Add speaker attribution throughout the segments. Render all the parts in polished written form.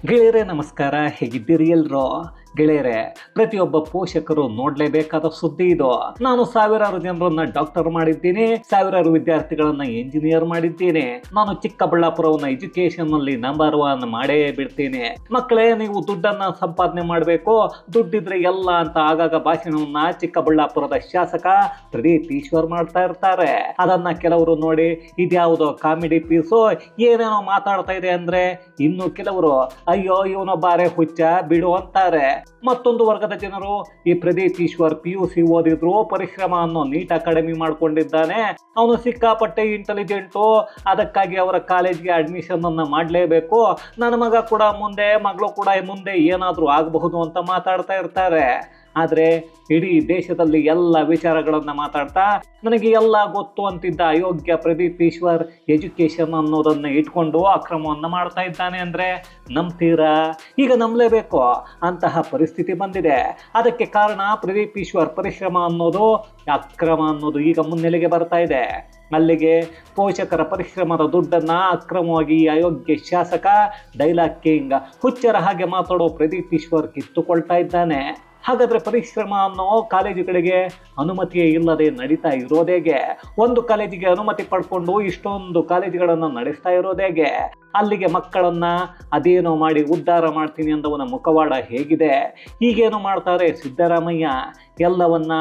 Speaker 1: ಗೆಳೆಯರೇ ನಮಸ್ಕಾರ, ಹೇಗಿದ್ದೀರಿ ಎಲ್ರೋ? ಗೆಳೆಯರೇ, ಪ್ರತಿಯೊಬ್ಬ ಪೋಷಕರು ನೋಡ್ಲೇಬೇಕಾದ ಸುದ್ದಿ ಇದು. ನಾನು ಸಾವಿರಾರು ಜನರನ್ನ ಡಾಕ್ಟರ್ ಮಾಡಿದ್ದೀನಿ, ಸಾವಿರಾರು ವಿದ್ಯಾರ್ಥಿಗಳನ್ನ ಇಂಜಿನಿಯರ್ ಮಾಡಿದ್ದೀನಿ. ನಾನು ಚಿಕ್ಕಬಳ್ಳಾಪುರವನ್ನ ಎಜುಕೇಶನ್ ನಲ್ಲಿ ನಂಬರ್ 1 ಮಾಡೇ ಬಿಡ್ತೀನಿ. ಮಕ್ಕಳೇ, ನೀವು ದುಡ್ಡನ್ನ ಸಂಪಾದನೆ ಮಾಡಬೇಕು, ದುಡ್ಡಿದ್ರೆ ಎಲ್ಲ ಅಂತ ಆಗಾಗ ಭಾಷಣವನ್ನ ಚಿಕ್ಕಬಳ್ಳಾಪುರದ ಶಾಸಕ ಪ್ರದೀಪ್ ಈಶ್ವರ್ ಮಾಡ್ತಾ ಇರ್ತಾರೆ. ಅದನ್ನ ಕೆಲವರು ನೋಡಿ ಇದ್ಯಾವುದೋ ಕಾಮಿಡಿ ಪೀಸು, ಏನೇನೋ ಮಾತಾಡ್ತಾ ಇದೆ ಅಂದ್ರೆ ಇನ್ನು ಕೆಲವರು ಅಯ್ಯೋ ಇವನೊಬ್ಬಾರೆ ಹುಚ್ಚ ಬಿಡು ಅಂತಾರೆ. ಮತ್ತೊಂದು ವರ್ಗದ ಜನರು ಈ ಪ್ರದೀಪ್ ಈಶ್ವರ್ PUC ಓದಿದ್ರು, ಪರಿಶ್ರಮ ಅನ್ನೋ ನೀಟ್ ಅಕಾಡೆಮಿ ಮಾಡ್ಕೊಂಡಿದ್ದಾನೆ, ಅವನು ಸಿಕ್ಕಾಪಟ್ಟೆ ಇಂಟೆಲಿಜೆಂಟು, ಅದಕ್ಕಾಗಿ ಅವರ ಕಾಲೇಜ್ಗೆ ಅಡ್ಮಿಷನ್ ಅನ್ನ ಮಾಡಲೇಬೇಕು, ನನ್ನ ಮಗ ಕೂಡ ಮುಂದೆ ಮಗಳು ಕೂಡ ಮುಂದೆ ಏನಾದರೂ ಆಗಬಹುದು ಅಂತ ಮಾತಾಡ್ತಾ ಇರ್ತಾರೆ. ಆದರೆ ಇಡೀ ದೇಶದಲ್ಲಿ ಎಲ್ಲ ವಿಚಾರಗಳನ್ನ ಮಾತಾಡ್ತಾ ನನಗೆ ಎಲ್ಲ ಗೊತ್ತು ಅಂತಿದ್ದ ಅಯೋಗ್ಯ ಪ್ರದೀಪ್ ಈಶ್ವರ್ ಎಜುಕೇಶನ್ ಅನ್ನೋದನ್ನ ಇಟ್ಕೊಂಡು ಅಕ್ರಮವನ್ನು ಮಾಡ್ತಾ ಇದ್ದಾನೆ ಅಂದ್ರೆ ನಂಬ್ತೀರಾ? ಈಗ ನಂಬಲೇಬೇಕು, ಅಂತಹ ಪರಿಸ್ಥಿತಿ ಬಂದಿದೆ. ಅದಕ್ಕೆ ಕಾರಣ ಪ್ರದೀಪ್ ಈಶ್ವರ್ ಪರಿಶ್ರಮ ಅನ್ನೋದು, ಅಕ್ರಮ ಅನ್ನೋದು ಈಗ ಮುನ್ನೆಲೆಗೆ ಬರ್ತಾ ಇದೆ. ಅಲ್ಲಿಗೆ ಪೋಷಕರ ಪರಿಶ್ರಮದ ದುಡ್ಡನ್ನ ಅಕ್ರಮವಾಗಿ ಅಯೋಗ್ಯ ಶಾಸಕ ಡೈಲಾಗ್ ಕಿಂಗ್ ಹುಚ್ಚರ ಹಾಗೆ ಮಾತಾಡೋ ಪ್ರದೀಪ್ ಈಶ್ವರ್ ಕಿತ್ತುಕೊಳ್ತಾ ಇದ್ದಾನೆ. ಹಾಗಾದ್ರೆ ಪರಿಶ್ರಮ ಅನ್ನೋ ಕಾಲೇಜುಗಳಿಗೆ ಅನುಮತಿಯೇ ಇಲ್ಲದೆ ನಡೀತಾ ಇರೋದೇಗೆ? ಒಂದು ಕಾಲೇಜಿಗೆ ಅನುಮತಿ ಪಡ್ಕೊಂಡು ಇಷ್ಟೊಂದು ಕಾಲೇಜುಗಳನ್ನು ನಡೆಸ್ತಾ ಇರೋದೇಗೆ? ಅಲ್ಲಿಗೆ ಮಕ್ಕಳನ್ನ ಅದೇನೋ ಮಾಡಿ ಉದ್ಧಾರ ಮಾಡ್ತೀನಿ ಅಂದವನ ಮುಖವಾಡ ಹೇಗಿದೆ? ಈಗೇನು ಮಾಡ್ತಾರೆ ಸಿದ್ದರಾಮಯ್ಯ? ಎಲ್ಲವನ್ನ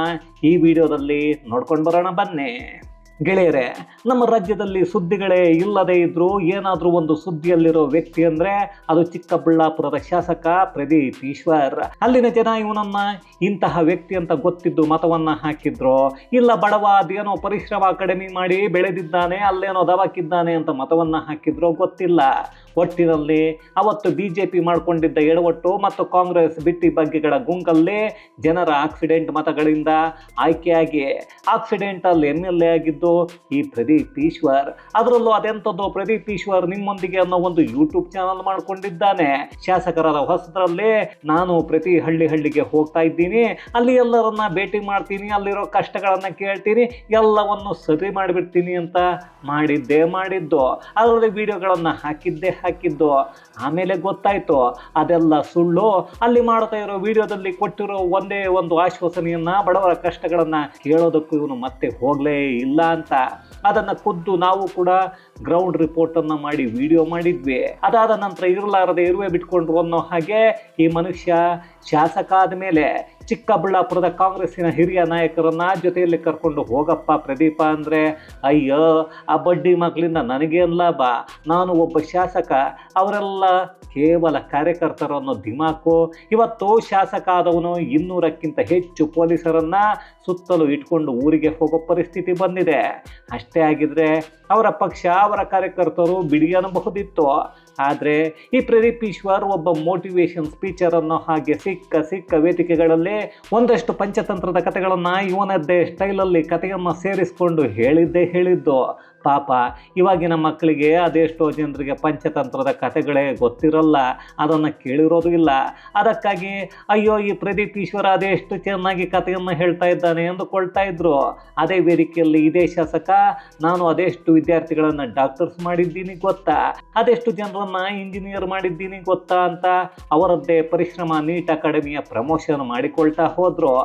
Speaker 1: ಈ ವಿಡಿಯೋದಲ್ಲಿ ನೋಡ್ಕೊಂಡು ಬರೋಣ ಬನ್ನಿ. ಗೆಳೆಯರೇ, ನಮ್ಮ ರಾಜ್ಯದಲ್ಲಿ ಸುದ್ದಿಗಳೇ ಇಲ್ಲದೆ ಇದ್ರೂ ಏನಾದರೂ ಒಂದು ಸುದ್ದಿಯಲ್ಲಿರೋ ವ್ಯಕ್ತಿ ಅಂದ್ರೆ ಅದು ಚಿಕ್ಕಬಳ್ಳಾಪುರದ ಶಾಸಕ ಪ್ರದೀಪ್ ಈಶ್ವರ್. ಅಲ್ಲಿನ ಜನ ಇವನನ್ನ ಇಂತಹ ವ್ಯಕ್ತಿ ಅಂತ ಗೊತ್ತಿದ್ದು ಮತವನ್ನ ಹಾಕಿದ್ರು, ಇಲ್ಲ ಬಡವ ಅದೇನೋ ಪರಿಶ್ರಮ ಅಕಾಡೆಮಿ ಮಾಡಿ ಬೆಳೆದಿದ್ದಾನೆ, ಅಲ್ಲೇನೋ ದವಾಕಿದ್ದಾನೆ ಅಂತ ಮತವನ್ನ ಹಾಕಿದ್ರು ಗೊತ್ತಿಲ್ಲ. ಒಟ್ಟಿನಲ್ಲಿ ಅವತ್ತು BJP ಮಾಡಿಕೊಂಡಿದ್ದ ಎಡವಟ್ಟು ಮತ್ತು ಕಾಂಗ್ರೆಸ್ ಬಿಟ್ಟಿ ಬಗ್ಗೆಗಳ ಗುಂಕಲ್ಲಿ ಜನರ ಆಕ್ಸಿಡೆಂಟ್ ಮತಗಳಿಂದ ಆಯ್ಕೆಯಾಗಿ ಆಕ್ಸಿಡೆಂಟಲ್ MLA ಆಗಿದ್ದು ಈ ಪ್ರದೀಪ್ ಈಶ್ವರ್. ಅದರಲ್ಲೂ ಅದೆಂಥದ್ದು ಪ್ರದೀಪ್ ಈಶ್ವರ್ ನಿಮ್ಮೊಂದಿಗೆ ಅನ್ನೋ ಒಂದು ಯೂಟ್ಯೂಬ್ ಚಾನಲ್ ಮಾಡ್ಕೊಂಡಿದ್ದಾನೆ. ಶಾಸಕರಾದ ಹೊಸದ್ರಲ್ಲಿ ನಾನು ಪ್ರತಿ ಹಳ್ಳಿಗೆ ಹೋಗ್ತಾ ಇದ್ದೀನಿ, ಅಲ್ಲಿ ಎಲ್ಲರನ್ನ ಭೇಟಿ ಮಾಡ್ತೀನಿ, ಅಲ್ಲಿರೋ ಕಷ್ಟಗಳನ್ನ ಕೇಳ್ತೀನಿ, ಎಲ್ಲವನ್ನು ಸರಿ ಮಾಡಿಬಿಡ್ತೀನಿ ಅಂತ ಮಾಡಿದ್ದು. ಅದರಲ್ಲಿ ವಿಡಿಯೋಗಳನ್ನ ಹಾಕಿದ್ದು. ಆಮೇಲೆ ಗೊತ್ತಾಯ್ತು ಅದೆಲ್ಲ ಸುಳ್ಳು. ಅಲ್ಲಿ ಮಾಡ್ತಾ ಇರೋ ವಿಡಿಯೋದಲ್ಲಿ ಕೊಟ್ಟಿರೋ ಒಂದೇ ಒಂದು ಆಶ್ವಾಸನೆಯನ್ನ, ಬಡವರ ಕಷ್ಟಗಳನ್ನ ಕೇಳೋದಕ್ಕೂ ಇವನು ಮತ್ತೆ ಹೋಗ್ಲೇ ಇಲ್ಲ ಅಂತ. ಅದನ್ನ ಖುದ್ದು ನಾವು ಕೂಡ ಗ್ರೌಂಡ್ ರಿಪೋರ್ಟ್ ಅನ್ನ ಮಾಡಿ ವಿಡಿಯೋ ಮಾಡಿದ್ವಿ. ಅದಾದ ನಂತರ ಇರಲಾರದೆ ಇರುವೆ ಬಿಟ್ಕೊಂಡ್ರು ಅನ್ನೋ ಹಾಗೆ ಈ ಮನುಷ್ಯ ಶಾಸಕ ಆದ್ಮೇಲೆ ಚಿಕ್ಕಬಳ್ಳಾಪುರದ ಕಾಂಗ್ರೆಸ್ಸಿನ ಹಿರಿಯ ನಾಯಕರನ್ನ ಜೊತೆಯಲ್ಲಿ ಕರ್ಕೊಂಡು ಹೋಗಪ್ಪ ಪ್ರದೀಪ ಅಂದ್ರೆ, ಅಯ್ಯೋ ಆ ಬಡ್ಡಿ ಮಕ್ಕಳಿಂದ ನನಗೇನು ಲಾಭ, ನಾನು ಒಬ್ಬ ಶಾಸಕ, ಅವರೆಲ್ಲ ಕೇವಲ ಕಾರ್ಯಕರ್ತರು ಅನ್ನೋ ದಿಮಾಕು. ಇವತ್ತು ಶಾಸಕ ಆದವನು 200ಕ್ಕಿಂತ ಹೆಚ್ಚು ಪೊಲೀಸರನ್ನ ಸುತ್ತಲೂ ಇಟ್ಕೊಂಡು ಊರಿಗೆ ಹೋಗೋ ಪರಿಸ್ಥಿತಿ ಬಂದಿದೆ. ಅಷ್ಟೇ ಆಗಿದ್ರೆ ಅವರ ಪಕ್ಷ, ಅವರ ಕಾರ್ಯಕರ್ತರು ಬಿಡಿ ಅನ್ನಬಹುದಿತ್ತು. ಆದರೆ ಈ ಪ್ರದೀಪ್ ಈಶ್ವರ್ ಒಬ್ಬ ಮೋಟಿವೇಶನ್ ಸ್ಪೀಚರ್ ಅನ್ನೋ ಹಾಗೆ ಸಿಕ್ಕ ವೇದಿಕೆಗಳಲ್ಲಿ ಒಂದಷ್ಟು ಪಂಚತಂತ್ರದ ಕಥೆಗಳನ್ನ ಇವನದ್ದೇ ಸ್ಟೈಲಲ್ಲಿ ಕಥೆಯನ್ನು ಸೇರಿಸ್ಕೊಂಡು ಹೇಳಿದ್ದು. ಪಾಪ ಇವಾಗಿನ ಮಕ್ಕಳಿಗೆ ಅದೆಷ್ಟೋ ಜನರಿಗೆ ಪಂಚತಂತ್ರದ ಕಥೆಗಳೇ ಗೊತ್ತಿರಲ್ಲ, ಅದನ್ನು ಕೇಳಿರೋದು ಇಲ್ಲ. ಅದಕ್ಕಾಗಿ ಅಯ್ಯೋ ಈ ಪ್ರದೀಪ್ ಈಶ್ವರ ಅದೆಷ್ಟು ಚೆನ್ನಾಗಿ ಕಥೆಯನ್ನು ಹೇಳ್ತಾ ಇದ್ದಾನೆ ಎಂದುಕೊಳ್ತಾ ಇದ್ರು. ಅದೇ ವೇದಿಕೆಯಲ್ಲಿ ಇದೇ ಶಾಸಕ ನಾನು ಅದೆಷ್ಟು ವಿದ್ಯಾರ್ಥಿಗಳನ್ನು ಡಾಕ್ಟರ್ಸ್ ಮಾಡಿದ್ದೀನಿ ಗೊತ್ತಾ, ಅದೆಷ್ಟು ಜನರನ್ನ ಇಂಜಿನಿಯರ್ ಮಾಡಿದ್ದೀನಿ ಗೊತ್ತಾ ಅಂತ ಅವರದ್ದೇ ಪರಿಶ್ರಮ ನೀಟ್ ಅಕಾಡೆಮಿಯ ಪ್ರಮೋಷನ್ ಮಾಡಿಕೊಳ್ತಾ ಹೋದ್ರು.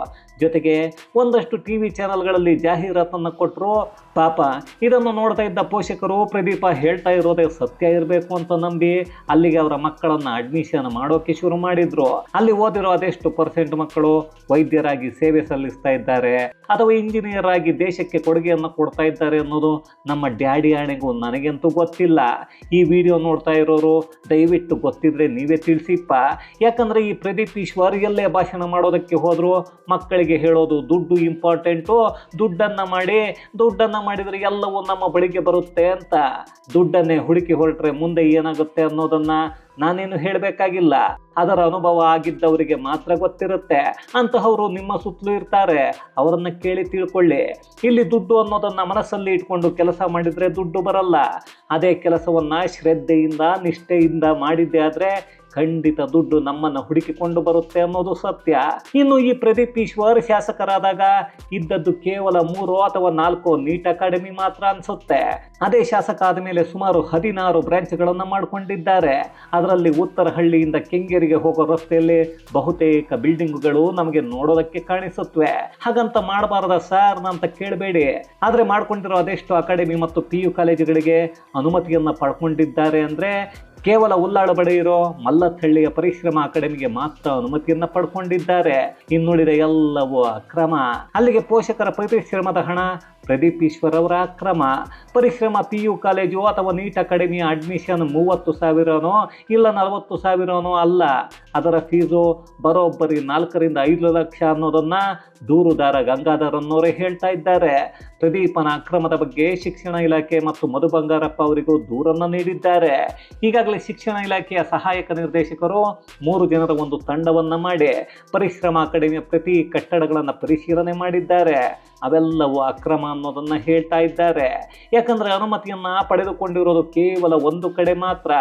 Speaker 1: ಜೊತೆಗೆ ಒಂದಷ್ಟು TV ಚಾನಲ್ಗಳಲ್ಲಿ ಜಾಹೀರಾತನ್ನು ಕೊಟ್ಟರು. ಪಾಪ ಇದನ್ನು ನೋಡ್ತಾ ಇದ್ದ ಪೋಷಕರು ಪ್ರದೀಪ ಹೇಳ್ತಾ ಇರೋದೇ ಸತ್ಯ ಇರಬೇಕು ಅಂತ ನಂಬಿ ಅಲ್ಲಿಗೆ ಅವರ ಮಕ್ಕಳನ್ನ ಅಡ್ಮಿಷನ್ ಮಾಡೋಕೆ ಶುರು ಮಾಡಿದ್ರು. ಅಲ್ಲಿ ಓದಿರೋ ಅದೆಷ್ಟು % ಮಕ್ಕಳು ವೈದ್ಯರಾಗಿ ಸೇವೆ ಸಲ್ಲಿಸ್ತಾ ಇದ್ದಾರೆ ಅಥವಾ ಇಂಜಿನಿಯರ್ ಆಗಿ ದೇಶಕ್ಕೆ ಕೊಡುಗೆಯನ್ನು ಕೊಡ್ತಾ ಇದ್ದಾರೆ ಅನ್ನೋದು ನಮ್ಮ ಡ್ಯಾಡಿ ಆಣೆಗೂ ನನಗಂತೂ ಗೊತ್ತಿಲ್ಲ. ಈ ವಿಡಿಯೋ ನೋಡ್ತಾ ಇರೋರು ದಯವಿಟ್ಟು ಗೊತ್ತಿದ್ರೆ ನೀವೇ ತಿಳಿಸಿಪ್ಪ. ಯಾಕಂದ್ರೆ ಈ ಪ್ರದೀಪ್ ಈಶ್ವರ್ ಎಲ್ಲೇ ಭಾಷಣ ಮಾಡೋದಕ್ಕೆ ಹೋದ್ರು ಮಕ್ಕಳಿಗೆ ಹೇಳೋದು ದುಡ್ಡು ಇಂಪಾರ್ಟೆಂಟು, ದುಡ್ಡನ್ನ ಮಾಡಿದ್ರೆ ಎಲ್ಲವೂ ನಮ್ಮ ಬಳಿಗೆ ಬರುತ್ತೆ ಅಂತ. ದುಡ್ಡನ್ನೇ ಹುಡುಕಿ ಹೊರಟ್ರೆ ಮುಂದೆ ಏನಾಗುತ್ತೆ ಅನ್ನೋದನ್ನ ನಾನೇನು ಹೇಳಬೇಕಾಗಿಲ್ಲ, ಅದರ ಅನುಭವ ಆಗಿದ್ದವರಿಗೆ ಮಾತ್ರ ಗೊತ್ತಿರುತ್ತೆ. ಅಂತಹವರು ನಿಮ್ಮ ಸುತ್ತಲೂ ಇರ್ತಾರೆ, ಅವರನ್ನ ಕೇಳಿ ತಿಳ್ಕೊಳ್ಳಿ. ಇಲ್ಲಿ ದುಡ್ಡು ಅನ್ನೋದನ್ನ ಮನಸ್ಸಲ್ಲಿ ಇಟ್ಕೊಂಡು ಕೆಲಸ ಮಾಡಿದ್ರೆ ದುಡ್ಡು ಬರಲ್ಲ. ಅದೇ ಕೆಲಸವನ್ನ ಶ್ರದ್ಧೆಯಿಂದ ನಿಷ್ಠೆಯಿಂದ ಮಾಡಿದ್ದೆ ಆದ್ರೆ ಖಂಡಿತ ದುಡ್ಡು ನಮ್ಮನ್ನು ಹುಡುಕಿಕೊಂಡು ಬರುತ್ತೆ ಅನ್ನೋದು ಸತ್ಯ. ಇನ್ನು ಈ ಪ್ರದೀಪ್ ಈಶ್ವರ್ ಶಾಸಕರಾದಾಗ ಇದ್ದದ್ದು ಕೇವಲ 3 ಅಥವಾ 4 ನೀಟ್ ಅಕಾಡೆಮಿ ಮಾತ್ರ ಅನ್ಸುತ್ತೆ. ಅದೇ ಶಾಸಕ ಆದಮೇಲೆ ಸುಮಾರು 16 ಬ್ರಾಂಚ್ಗಳನ್ನು ಮಾಡಿಕೊಂಡಿದ್ದಾರೆ. ಅದರಲ್ಲಿ ಉತ್ತರಹಳ್ಳಿಯಿಂದ ಕೆಂಗೇರಿಗೆ ಹೋಗೋ ರಸ್ತೆಯಲ್ಲಿ ಬಹುತೇಕ ಬಿಲ್ಡಿಂಗ್ಗಳು ನಮಗೆ ನೋಡೋದಕ್ಕೆ ಕಾಣಿಸುತ್ತವೆ. ಹಾಗಂತ ಮಾಡಬಾರದ ಸರ್ ಅಂತ ಕೇಳಬೇಡಿ. ಆದ್ರೆ ಮಾಡ್ಕೊಂಡಿರೋ ಅದೆಷ್ಟು ಅಕಾಡೆಮಿ ಮತ್ತು PU ಕಾಲೇಜುಗಳಿಗೆ ಅನುಮತಿಯನ್ನ ಪಡ್ಕೊಂಡಿದ್ದಾರೆ ಅಂದ್ರೆ ಕೇವಲ ಉಲ್ಲಾಳ ಬಳಿ ಇರೋ ಮಲ್ಲತ್ತಹಳ್ಳಿಯ ಪರಿಶ್ರಮ ಅಕಾಡೆಮಿಗೆ ಮಾತ್ರ ಅನುಮತಿಯನ್ನ ಪಡ್ಕೊಂಡಿದ್ದಾರೆ. ಇನ್ನುಳಿದ ಎಲ್ಲವೂ ಅಕ್ರಮ. ಅಲ್ಲಿಗೆ ಪೋಷಕರ ಪರಿಶ್ರಮದ ಹಣ ಪ್ರದೀಪ್ ಈಶ್ವರ್ ಅವರ ಅಕ್ರಮ. ಪರಿಶ್ರಮ PU ಕಾಲೇಜು ಅಥವಾ ನೀಟ್ ಅಕಾಡೆಮಿಯ ಅಡ್ಮಿಷನ್ 30,000ನೋ ಇಲ್ಲ 40,000ನೋ ಅಲ್ಲ. ಅದರ ಫೀಸು ಬರೋಬ್ಬರಿ 4 ರಿಂದ 5 ಲಕ್ಷ ಅನ್ನೋದನ್ನ ದೂರುದಾರ ಗಂಗಾಧರ್ ಅನ್ನೋರೇ ಹೇಳ್ತಾ ಇದ್ದಾರೆ. ಪ್ರದೀಪನ ಅಕ್ರಮದ ಬಗ್ಗೆ ಶಿಕ್ಷಣ ಇಲಾಖೆ ಮತ್ತು ಮಧು ಬಂಗಾರಪ್ಪ ಅವರಿಗೂ ದೂರನ್ನ ನೀಡಿದ್ದಾರೆ. ಈಗಾಗಲೇ ಶಿಕ್ಷಣ ಇಲಾಖೆಯ ಸಹಾಯಕ ನಿರ್ದೇಶಕರು 3 ಜನರ ಒಂದು ತಂಡವನ್ನ ಮಾಡಿ ಪರಿಶ್ರಮ ಅಕಾಡೆಮಿಯ ಪ್ರತಿ ಕಟ್ಟಡಗಳನ್ನು ಪರಿಶೀಲನೆ ಮಾಡಿದ್ದಾರೆ. ಅವೆಲ್ಲವೂ ಅಕ್ರಮ ಅನ್ನೋದನ್ನ ಹೇಳ್ತಾ ಇದ್ದಾರೆ. ಯಾಕಂದ್ರೆ ಅನುಮತಿಯನ್ನ ಪಡೆದುಕೊಂಡಿರೋದು ಕೇವಲ ಒಂದು ಕಡೆ ಮಾತ್ರ.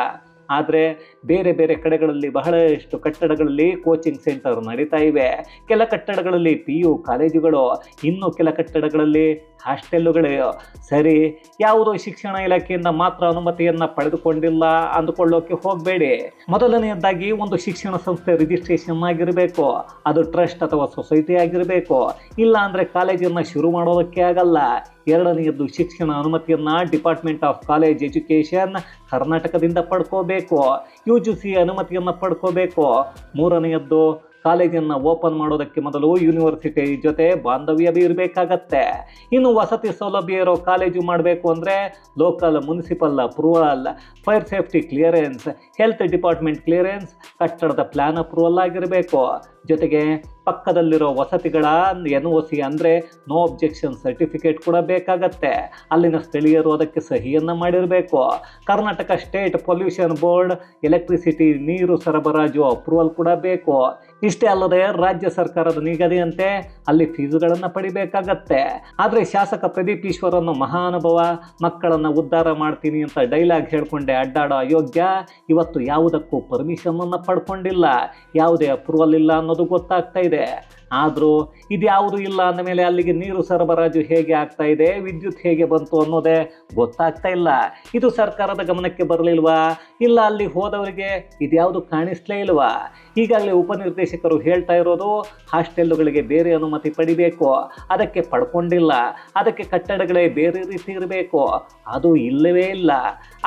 Speaker 1: ಆದರೆ ಬೇರೆ ಬೇರೆ ಕಡೆಗಳಲ್ಲಿ ಬಹಳಷ್ಟು ಕಟ್ಟಡಗಳಲ್ಲಿ ಕೋಚಿಂಗ್ ಸೆಂಟರ್ ನಡೀತಾ ಇವೆ. ಕೆಲ ಕಟ್ಟಡಗಳಲ್ಲಿ PU ಕಾಲೇಜುಗಳು, ಇನ್ನು ಕೆಲ ಕಟ್ಟಡಗಳಲ್ಲಿ ಹಾಸ್ಟೆಲ್ಲುಗಳು. ಸರಿ, ಯಾವುದೋ ಶಿಕ್ಷಣ ಇಲಾಖೆಯಿಂದ ಮಾತ್ರ ಅನುಮತಿಯನ್ನ ಪಡೆದುಕೊಂಡಿಲ್ಲ ಅಂದುಕೊಳ್ಳೋಕೆ ಹೋಗಬೇಡಿ. ಮೊದಲನೆಯದಾಗಿ ಒಂದು ಶಿಕ್ಷಣ ಸಂಸ್ಥೆ ರಿಜಿಸ್ಟ್ರೇಷನ್ ಆಗಿರಬೇಕು. ಅದು ಟ್ರಸ್ಟ್ ಅಥವಾ ಸೊಸೈಟಿ ಆಗಿರಬೇಕು. ಇಲ್ಲ ಅಂದರೆ ಕಾಲೇಜನ್ನು ಶುರು ಮಾಡೋದಕ್ಕೆ ಆಗಲ್ಲ. ಎರಡನೆಯದ್ದು ಶಿಕ್ಷಣ ಅನುಮತಿಯನ್ನ ಡಿಪಾರ್ಟ್ಮೆಂಟ್ ಆಫ್ ಕಾಲೇಜ್ ಎಜುಕೇಷನ್ ಕರ್ನಾಟಕದಿಂದ ಪಡ್ಕೋಬೇಕು. UGC ಅನುಮತಿಯನ್ನು ಪಡ್ಕೋಬೇಕು. ಮೂರನೆಯದ್ದು ಕಾಲೇಜನ್ನು ಓಪನ್ ಮಾಡೋದಕ್ಕೆ ಮೊದಲು ಯೂನಿವರ್ಸಿಟಿ ಜೊತೆ ಬಾಂಧವ್ಯ ಇರಬೇಕಾಗತ್ತೆ. ಇನ್ನು ವಸತಿ ಸೌಲಭ್ಯ ಇರೋ ಕಾಲೇಜು ಮಾಡಬೇಕು ಅಂದರೆ local municipal approval, fire safety clearance, health department clearance, ಕಟ್ಟಡದ ಪ್ಲಾನ್ ಅಪ್ರೂವಲ್ ಆಗಿರಬೇಕು. ಜೊತೆಗೆ ಪಕ್ಕದಲ್ಲಿರೋ ವಸತಿಗಳ NOC ಅಂದರೆ ನೋ ಅಬ್ಜೆಕ್ಷನ್ ಸರ್ಟಿಫಿಕೇಟ್ ಕೂಡ ಬೇಕಾಗತ್ತೆ. ಅಲ್ಲಿನ ಸ್ಥಳೀಯರು ಅದಕ್ಕೆ ಸಹಿಯನ್ನು ಮಾಡಿರಬೇಕು. Karnataka state pollution board electricity ನೀರು ಸರಬರಾಜು ಅಪ್ರೂವಲ್ ಕೂಡ ಬೇಕು. ಇಷ್ಟೇ ಅಲ್ಲದೆ ರಾಜ್ಯ ಸರ್ಕಾರದ ನಿಗದಿಯಂತೆ ಅಲ್ಲಿ ಫೀಸುಗಳನ್ನು ಪಡಿಬೇಕಾಗತ್ತೆ. ಆದರೆ ಶಾಸಕ ಪ್ರದೀಪ್ ಈಶ್ವರನ್ನು ಮಹಾನುಭವ, ಮಕ್ಕಳನ್ನು ಉದ್ಧಾರ ಮಾಡ್ತೀನಿ ಅಂತ ಡೈಲಾಗ್ ಹೇಳ್ಕೊಂಡೆ ಅಡ್ಡಾಡೋ ಅಯೋಗ್ಯ ಇವತ್ತು ಯಾವುದಕ್ಕೂ ಪರ್ಮಿಷನ್ ಅನ್ನು ಪಡ್ಕೊಂಡಿಲ್ಲ. ಯಾವುದೇ ಅಪ್ರೂವಲ್ ಇಲ್ಲ ಅನ್ನೋದು ಗೊತ್ತಾಗ್ತಾ ಇದೆ. ಆದರೂ ಇದ್ಯಾವುದು ಇಲ್ಲ ಅಂದಮೇಲೆ ಅಲ್ಲಿಗೆ ನೀರು ಸರಬರಾಜು ಹೇಗೆ ಆಗ್ತಾ ಇದೆ, ವಿದ್ಯುತ್ ಹೇಗೆ ಬಂತು ಅನ್ನೋದೇ ಗೊತ್ತಾಗ್ತಾ ಇಲ್ಲ. ಇದು ಸರ್ಕಾರದ ಗಮನಕ್ಕೆ ಬರಲಿಲ್ವಾ? ಇಲ್ಲ ಅಲ್ಲಿ ಹೋದವರಿಗೆ ಇದ್ಯಾವುದು ಕಾಣಿಸ್ಲೇ ಇಲ್ವಾ? ಈಗಾಗಲೇ ಉಪನಿರ್ದೇಶಕರು ಹೇಳ್ತಾ ಇರೋದು ಹಾಸ್ಟೆಲ್ಲುಗಳಿಗೆ ಬೇರೆ ಅನುಮತಿ ಪಡಿಬೇಕು, ಅದಕ್ಕೆ ಪಡ್ಕೊಂಡಿಲ್ಲ. ಅದಕ್ಕೆ ಕಟ್ಟಡಗಳೇ ಬೇರೆ ರೀತಿ ಇರಬೇಕು, ಅದು ಇಲ್ಲವೇ ಇಲ್ಲ.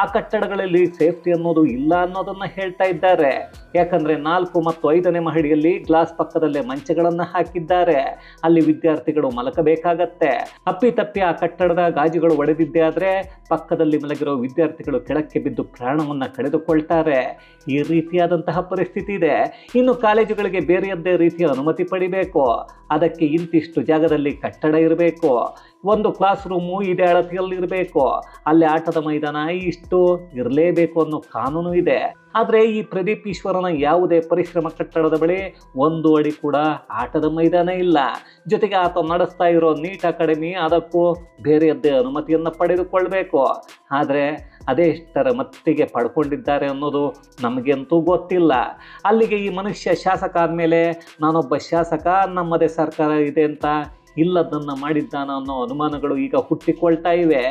Speaker 1: ಆ ಕಟ್ಟಡಗಳಲ್ಲಿ ಸೇಫ್ಟಿ ಅನ್ನೋದು ಇಲ್ಲ ಅನ್ನೋದನ್ನು ಹೇಳ್ತಾ ಇದ್ದಾರೆ. ಯಾಕಂದರೆ 4 ಮತ್ತು 5ನೇ ಮಹಡಿಯಲ್ಲಿ ಗ್ಲಾಸ್ ಪಕ್ಕದಲ್ಲೇ ಮಂಚಗಳನ್ನು ಹಾಕಿದ್ದಾರೆ. ಅಲ್ಲಿ ವಿದ್ಯಾರ್ಥಿಗಳು ಮಲಕಬೇಕಾಗತ್ತೆ. ಅಪ್ಪಿತಪ್ಪಿ ಆ ಕಟ್ಟಡದ ಗಾಜುಗಳು ಒಡೆದಿದ್ದೇ ಆದರೆ ಪಕ್ಕದಲ್ಲಿ ಮಲಗಿರೋ ವಿದ್ಯಾರ್ಥಿಗಳು ಕೆಳಕ್ಕೆ ಬಿದ್ದು ಪ್ರಾಣವನ್ನು ಕಳೆದುಕೊಳ್ತಾರೆ. ಈ ರೀತಿಯಾದಂತಹ ಪರಿಸ್ಥಿತಿ ಇದೆ. ಇನ್ನು ಕಾಲೇಜುಗಳಿಗೆ ಬೇರೆಯದ್ದೇ ರೀತಿಯ ಅನುಮತಿ ಪಡಿಬೇಕು. ಅದಕ್ಕೆ ಇಂತಿಷ್ಟು ಜಾಗದಲ್ಲಿ ಕಟ್ಟಡ ಇರಬೇಕು. ಒಂದು ಕ್ಲಾಸ್ ರೂಮು ಇದೇ ಅಳತೆಯಲ್ಲಿ ಇರಬೇಕು. ಅಲ್ಲಿ ಆಟದ ಮೈದಾನ ಇಷ್ಟು ಇರಲೇಬೇಕು ಅನ್ನೋ ಕಾನೂನು ಇದೆ. ಆದರೆ ಈ ಪ್ರದೀಪ್ ಈಶ್ವರನ ಯಾವುದೇ ಪರಿಶ್ರಮ ಕಟ್ಟಡದ ಬಳಿ 1 ಅಡಿ ಕೂಡ ಆಟದ ಮೈದಾನ ಇಲ್ಲ. ಜೊತೆಗೆ ಆತ ನಡೆಸ್ತಾ ಇರೋ ನೀಟ್ ಅಕಾಡೆಮಿ ಅದಕ್ಕೂ ಬೇರೆಯದ್ದೇ ಅನುಮತಿಯನ್ನು ಪಡೆದುಕೊಳ್ಬೇಕು. ಆದರೆ ಅದೆಷ್ಟರ ಮಟ್ಟಿಗೆ ಪಡ್ಕೊಂಡಿದ್ದಾರೆ ಅನ್ನೋದು ನಮಗಂತೂ ಗೊತ್ತಿಲ್ಲ. ಅಲ್ಲಿಗೆ ಈ ಮನುಷ್ಯ ಶಾಸಕ ಆದಮೇಲೆ ನಾನೊಬ್ಬ ಶಾಸಕ, ನಮ್ಮದೇ ಸರ್ಕಾರ ಇದೆ ಅಂತ ಇಲ್ಲದನ್ನು ಮಾಡಿದ್ದಾನ ಅನ್ನೋ ಅನುಮಾನಗಳು ಈಗ ಹುಟ್ಟಿಕೊಳ್ತಾ ಇವೆ.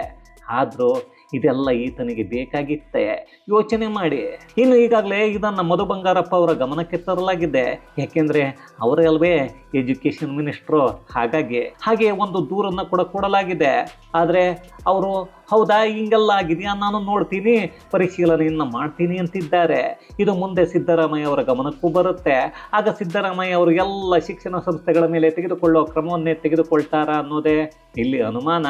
Speaker 1: ಆದರೂ ಇದೆಲ್ಲ ಈತನಿಗೆ ಬೇಕಾಗಿತ್ತೆ. ಯೋಚನೆ ಮಾಡಿ. ಇನ್ನು ಈಗಾಗಲೇ ಇದನ್ನು ಮಧು ಬಂಗಾರಪ್ಪ ಅವರ ಗಮನಕ್ಕೆ ತರಲಾಗಿದೆ. ಯಾಕೆಂದರೆ ಅವರೇ ಅಲ್ವೇ ಎಜುಕೇಷನ್ ಮಿನಿಸ್ಟ್ರು. ಹಾಗೆ ಒಂದು ದೂರನ್ನು ಕೂಡ ಕೊಡಲಾಗಿದೆ. ಆದರೆ ಅವರು ಹೌದಾ ಹಿಂಗೆಲ್ಲ ಆಗಿದೆಯಾ, ನಾನು ನೋಡ್ತೀನಿ, ಪರಿಶೀಲನೆಯನ್ನು ಮಾಡ್ತೀನಿ ಅಂತಿದ್ದಾರೆ. ಇದು ಮುಂದೆ ಸಿದ್ದರಾಮಯ್ಯ ಅವರ ಗಮನಕ್ಕೂ ಬರುತ್ತೆ. ಆಗ ಸಿದ್ದರಾಮಯ್ಯ ಅವರು ಎಲ್ಲ ಶಿಕ್ಷಣ ಸಂಸ್ಥೆಗಳ ಮೇಲೆ ತೆಗೆದುಕೊಳ್ಳುವ ಕ್ರಮವನ್ನೇ ತೆಗೆದುಕೊಳ್ತಾರಾ ಅನ್ನೋದೇ ಇಲ್ಲಿ ಅನುಮಾನ.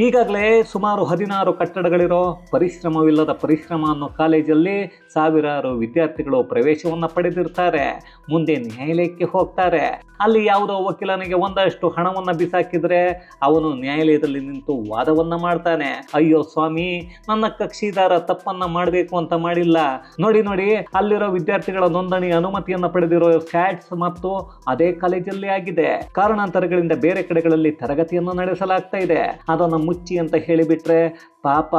Speaker 1: ಈಗಾಗಲೇ ಸುಮಾರು 16 ಕಟ್ಟಡಗಳಿರೋ ಪರಿಶ್ರಮವಿಲ್ಲದ ಪರಿಶ್ರಮ ಅನ್ನೋ ಕಾಲೇಜಲ್ಲಿ ಸಾವಿರಾರು ವಿದ್ಯಾರ್ಥಿಗಳು ಪ್ರವೇಶವನ್ನು ಪಡೆದಿರ್ತಾರೆ. ಮುಂದೆ ನ್ಯಾಯಾಲಯಕ್ಕೆ ಹೋಗ್ತಾರೆ. ಅಲ್ಲಿ ಯಾವುದೋ ವಕೀಲನಿಗೆ ಒಂದಷ್ಟು ಹಣವನ್ನು ಬಿಸಾಕಿದ್ರೆ ಅವನು ನ್ಯಾಯಾಲಯದಲ್ಲಿ ನಿಂತು ವಾದವನ್ನು ಮಾಡ್ತಾನೆ. ಅಯ್ಯೋ ಸ್ವಾಮಿ, ನನ್ನ ಕಕ್ಷಿದಾರ ತಪ್ಪನ್ನ ಮಾಡಬೇಕು ಅಂತ ಮಾಡಿಲ್ಲ. ನೋಡಿ ಅಲ್ಲಿರೋ ವಿದ್ಯಾರ್ಥಿಗಳ ನೋಂದಣಿ ಅನುಮತಿಯನ್ನ ಪಡೆದಿರೋ ಫ್ಯಾಟ್ಸ್ ಮತ್ತು ಅದೇ ಕಾಲೇಜಲ್ಲಿ ಆಗಿದೆ. ಕಾರಣಾಂತರಗಳಿಂದ ಬೇರೆ ಕಡೆಗಳಲ್ಲಿ ತರಗತಿಯನ್ನು ನಡೆಸಲಾಗ್ತಾ ಇದೆ. ಅದನ್ನು ಮುಚ್ಚಿ ಅಂತ ಹೇಳಿಬಿಟ್ರೆ ಪಾಪ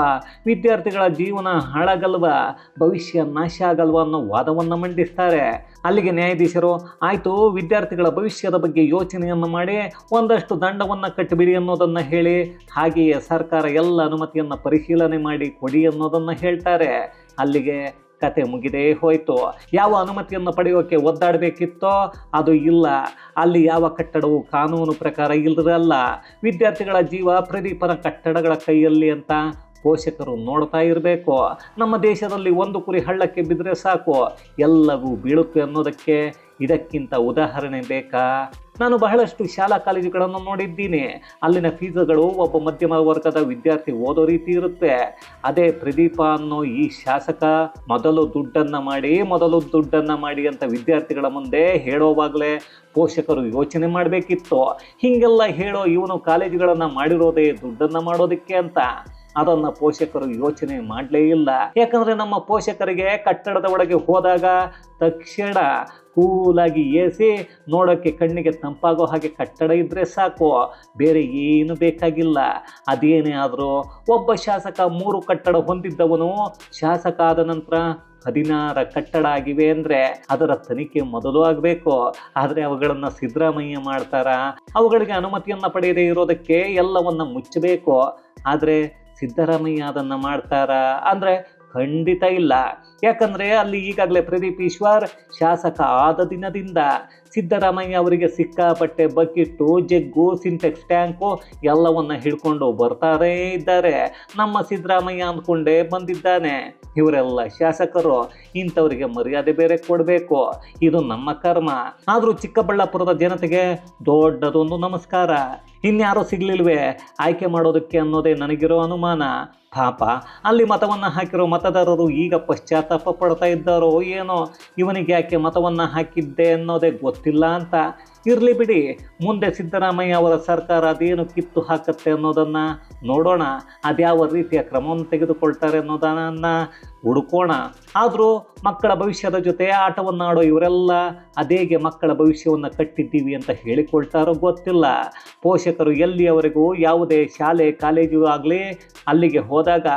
Speaker 1: ವಿದ್ಯಾರ್ಥಿಗಳ ಜೀವನ ಹಾಳಾಗಲ್ವಾ, ಭವಿಷ್ಯ ನಾಶ ಆಗಲ್ವಾ ಅನ್ನೋ ವಾದವನ್ನು ಮಂಡಿಸ್ತಾರೆ. ಅಲ್ಲಿಗೆ ನ್ಯಾಯಾಧೀಶರು ಆಯಿತು, ವಿದ್ಯಾರ್ಥಿಗಳ ಭವಿಷ್ಯದ ಬಗ್ಗೆ ಯೋಚನೆಯನ್ನು ಮಾಡಿ ಒಂದಷ್ಟು ದಂಡವನ್ನು ಕಟ್ಟಿಬಿಡಿ ಅನ್ನೋದನ್ನು ಹೇಳಿ, ಹಾಗೆಯೇ ಸರ್ಕಾರ ಎಲ್ಲ ಅನುಮತಿಯನ್ನು ಪರಿಶೀಲನೆ ಮಾಡಿ ಕೊಡಿ ಅನ್ನೋದನ್ನು ಹೇಳ್ತಾರೆ. ಅಲ್ಲಿಗೆ ಕತೆ ಮುಗಿದೇ ಹೋಯಿತು. ಯಾವ ಅನುಮತಿಯನ್ನು ಪಡೆಯೋಕೆ ಒದ್ದಾಡಬೇಕಿತ್ತೋ ಅದು ಇಲ್ಲ. ಅಲ್ಲಿ ಯಾವ ಕಟ್ಟಡವು ಕಾನೂನು ಪ್ರಕಾರ ಇಲ್ಲದಲ್ಲ. ವಿದ್ಯಾರ್ಥಿಗಳ ಜೀವ ಪ್ರದೀಪನ ಕಟ್ಟಡಗಳ ಕೈಯಲ್ಲಿ ಅಂತ ಪೋಷಕರು ನೋಡ್ತಾ ಇರಬೇಕು. ನಮ್ಮ ದೇಶದಲ್ಲಿ ಒಂದು ಕುರಿ ಹಳ್ಳಕ್ಕೆ ಬಿದ್ದರೆ ಸಾಕು, ಎಲ್ಲವೂ ಬೀಳುತ್ತೆ ಅನ್ನೋದಕ್ಕೆ ಇದಕ್ಕಿಂತ ಉದಾಹರಣೆ ಬೇಕಾ? ನಾನು ಬಹಳಷ್ಟು ಶಾಲಾ ಕಾಲೇಜುಗಳನ್ನು ನೋಡಿದ್ದೀನಿ. ಅಲ್ಲಿನ ಫೀಸುಗಳು ಒಬ್ಬ ಮಧ್ಯಮ ವರ್ಗದ ವಿದ್ಯಾರ್ಥಿ ಓದೋ ರೀತಿ ಇರುತ್ತೆ. ಅದೇ ಪ್ರದೀಪ ಅನ್ನೋ ಈ ಶಾಸಕ ಮೊದಲು ದುಡ್ಡನ್ನು ಮಾಡಿ ಅಂತ ವಿದ್ಯಾರ್ಥಿಗಳ ಮುಂದೆ ಹೇಳೋವಾಗಲೇ ಪೋಷಕರು ಯೋಚನೆ ಮಾಡಬೇಕಿತ್ತು. ಹೀಗೆಲ್ಲ ಹೇಳೋ ಇವನು ಕಾಲೇಜುಗಳನ್ನು ಮಾಡಿರೋದೇ ದುಡ್ಡನ್ನು ಮಾಡೋದಕ್ಕೆ ಅಂತ. ಅದನ್ನು ಪೋಷಕರು ಯೋಚನೆ ಮಾಡಲೇ ಇಲ್ಲ. ಯಾಕಂದರೆ ನಮ್ಮ ಪೋಷಕರಿಗೆ ಕಟ್ಟಡದ ಒಳಗೆ ಹೋದಾಗ ತಕ್ಷಣ ಕೂಲಾಗಿ ಎಸಿ ನೋಡೋಕ್ಕೆ ಕಣ್ಣಿಗೆ ತಂಪಾಗೋ ಹಾಗೆ ಕಟ್ಟಡ ಇದ್ದರೆ ಸಾಕು, ಬೇರೆ ಏನು ಬೇಕಾಗಿಲ್ಲ. ಅದೇನೇ ಆದರೂ ಒಬ್ಬ ಶಾಸಕ 3 ಕಟ್ಟಡ ಹೊಂದಿದ್ದವನು ಶಾಸಕ ಆದ ನಂತರ 16 ಕಟ್ಟಡ ಆಗಿವೆ ಅಂದರೆ ಅದರ ತನಿಖೆ ಮೊದಲು ಆಗಬೇಕು. ಆದರೆ ಅವುಗಳನ್ನು ಸಿದ್ದರಾಮಯ್ಯ ಮಾಡ್ತಾರಾ? ಅವುಗಳಿಗೆ ಅನುಮತಿಯನ್ನು ಪಡೆಯದೇ ಇರೋದಕ್ಕೆ ಎಲ್ಲವನ್ನ ಮುಚ್ಚಬೇಕು. ಆದರೆ ಸಿದ್ದರಾಮಯ್ಯ ಅದನ್ನು ಮಾಡ್ತಾರಾ ಅಂದರೆ ಖಂಡಿತ ಇಲ್ಲ. ಯಾಕಂದರೆ ಅಲ್ಲಿ ಈಗಾಗಲೇ ಪ್ರದೀಪ್ ಈಶ್ವರ್ ಶಾಸಕ ಆದ ದಿನದಿಂದ ಸಿದ್ದರಾಮಯ್ಯ ಅವರಿಗೆ ಸಿಕ್ಕಾಪಟ್ಟೆ ಬಕೆಟ್ಟು, ಜಗ್ಗು, ಸಿಂಟೆಕ್ಸ್ ಟ್ಯಾಂಕು ಎಲ್ಲವನ್ನು ಹಿಡ್ಕೊಂಡು ಬರ್ತಾರೆ ಇದ್ದಾರೆ. ನಮ್ಮ ಸಿದ್ದರಾಮಯ್ಯ ಅಂದ್ಕೊಂಡೇ ಬಂದಿದ್ದಾನೆ. ಇವರೆಲ್ಲ ಶಾಸಕರು, ಇಂಥವರಿಗೆ ಮರ್ಯಾದೆ ಬೇರೆ ಕೊಡಬೇಕು. ಇದು ನಮ್ಮ ಕರ್ಮ. ಆದರೂ ಚಿಕ್ಕಬಳ್ಳಾಪುರದ ಜನತೆಗೆ ದೊಡ್ಡದೊಂದು ನಮಸ್ಕಾರ. ಇನ್ಯಾರೂ ಸಿಗಲಿಲ್ವೇ ಆಯ್ಕೆ ಮಾಡೋದಕ್ಕೆ ಅನ್ನೋದೇ ನನಗಿರೋ ಅನುಮಾನ. ಪಾಪ ಅಲ್ಲಿ ಮತವನ್ನು ಹಾಕಿರೋ ಮತದಾರರು ಈಗ ಪಶ್ಚಾತ್ತಾಪ ಪಡ್ತಾ ಇದ್ದಾರೋ ಏನೋ, ಇವನಿಗೆ ಯಾಕೆ ಮತವನ್ನು ಹಾಕಿದ್ದೆ ಅನ್ನೋದೇ ಗೊತ್ತಿಲ್ಲ ಅಂತ. ಇರಲಿ ಬಿಡಿ, ಮುಂದೆ ಸಿದ್ದರಾಮಯ್ಯ ಅವರ ಸರ್ಕಾರ ಅದೇನು ಕಿತ್ತು ಹಾಕತ್ತೆ ಅನ್ನೋದನ್ನು ನೋಡೋಣ. ಅದ್ಯಾವ ರೀತಿಯ ಕ್ರಮವನ್ನು ತೆಗೆದುಕೊಳ್ತಾರೆ ಅನ್ನೋದನ್ನು ಹುಡುಕೋಣ. ಆದರೂ ಮಕ್ಕಳ ಭವಿಷ್ಯದ ಜೊತೆ ಆಟವನ್ನು ಆಡೋ ಇವರೆಲ್ಲ ಅದೇಗೆ ಮಕ್ಕಳ ಭವಿಷ್ಯವನ್ನು ಕಟ್ಟಿದ್ದೀವಿ ಅಂತ ಹೇಳಿಕೊಳ್ತಾರೋ ಗೊತ್ತಿಲ್ಲ. ಪೋಷಕರು ಎಲ್ಲಿಯವರೆಗೂ ಯಾವುದೇ ಶಾಲೆ ಕಾಲೇಜು ಆಗಲಿ ಅಲ್ಲಿಗೆ ಹೋದಾಗ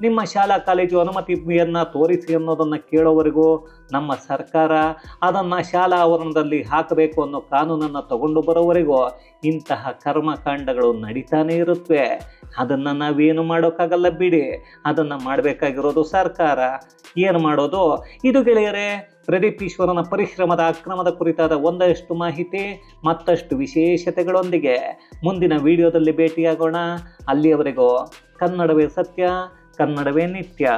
Speaker 1: ನಿಮ್ಮ ಶಾಲಾ ಕಾಲೇಜು ಅನುಮತಿಯನ್ನು ತೋರಿಸಿ ಅನ್ನೋದನ್ನು ಕೇಳೋವರೆಗೂ ನಮ್ಮ ಸರ್ಕಾರ ಅದನ್ನು ಶಾಲಾ ಆವರಣದಲ್ಲಿ ಹಾಕಬೇಕು ಅನ್ನೋ ಕಾನೂನನ್ನು ತಗೊಂಡು ಬರೋವರೆಗೂ ಇಂತಹ ಕರ್ಮಕಾಂಡಗಳು ನಡೀತಾನೆ ಇರುತ್ತವೆ. ಅದನ್ನು ನಾವೇನು ಮಾಡೋಕ್ಕಾಗಲ್ಲ ಬಿಡಿ. ಅದನ್ನು ಮಾಡಬೇಕಾಗಿರೋದು ಸರ್ಕಾರ. ಏನು ಮಾಡೋದು? ಇದು ಗೆಳೆಯರೇ, ಪ್ರದೀಪ್ ಈಶ್ವರನ ಪರಿಶ್ರಮದ ಅಕ್ರಮದ ಕುರಿತಾದ ಒಂದಷ್ಟು ಮಾಹಿತಿ ಮತ್ತಷ್ಟು ವಿಶೇಷತೆಗಳೊಂದಿಗೆ ಮುಂದಿನ ವಿಡಿಯೋದಲ್ಲಿ ಭೇಟಿಯಾಗೋಣ. ಅಲ್ಲಿಯವರೆಗೂ ಕನ್ನಡವೇ ಸತ್ಯ, ಕನ್ನಡವೇ ನಿತ್ಯ.